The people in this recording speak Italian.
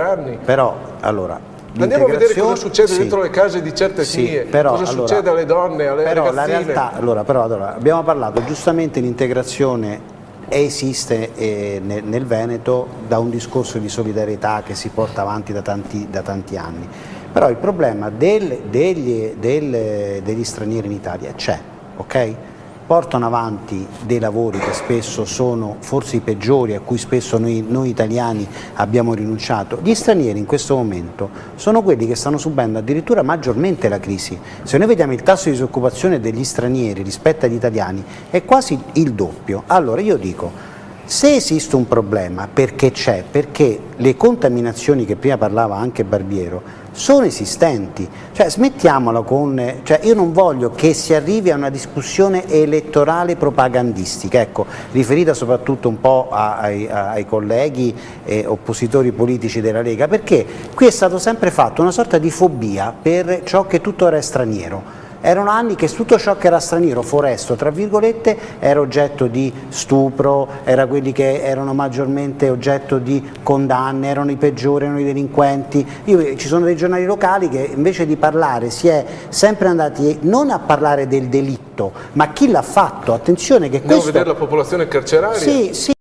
anni. Però, allora, andiamo a vedere cosa succede dentro le case di certe etnie, cosa succede alle donne, alle ragazzine. La realtà, allora, abbiamo parlato giustamente, l'integrazione esiste nel Veneto da un discorso di solidarietà che si porta avanti da tanti anni, però il problema degli stranieri in Italia c'è, ok? Portano avanti dei lavori che spesso sono forse i peggiori, a cui spesso noi italiani abbiamo rinunciato. Gli stranieri in questo momento sono quelli che stanno subendo addirittura maggiormente la crisi. Se noi vediamo il tasso di disoccupazione degli stranieri rispetto agli italiani è quasi il doppio. Allora io dico, se esiste un problema, perché c'è? Perché le contaminazioni che prima parlava anche Barbiero sono esistenti, cioè smettiamola io non voglio che si arrivi a una discussione elettorale propagandistica, ecco, riferita soprattutto un po' ai colleghi oppositori politici della Lega, perché qui è stato sempre fatto una sorta di fobia per ciò che tutto era straniero. Erano anni che tutto ciò che era straniero, foresto, tra virgolette, era oggetto di stupro, era quelli che erano maggiormente oggetto di condanne, erano i peggiori, erano i delinquenti. Ci sono dei giornali locali che invece di parlare si è sempre andati non a parlare del delitto, ma chi l'ha fatto. Attenzione che andiamo questo... a vedere la popolazione carceraria. Sì, sì.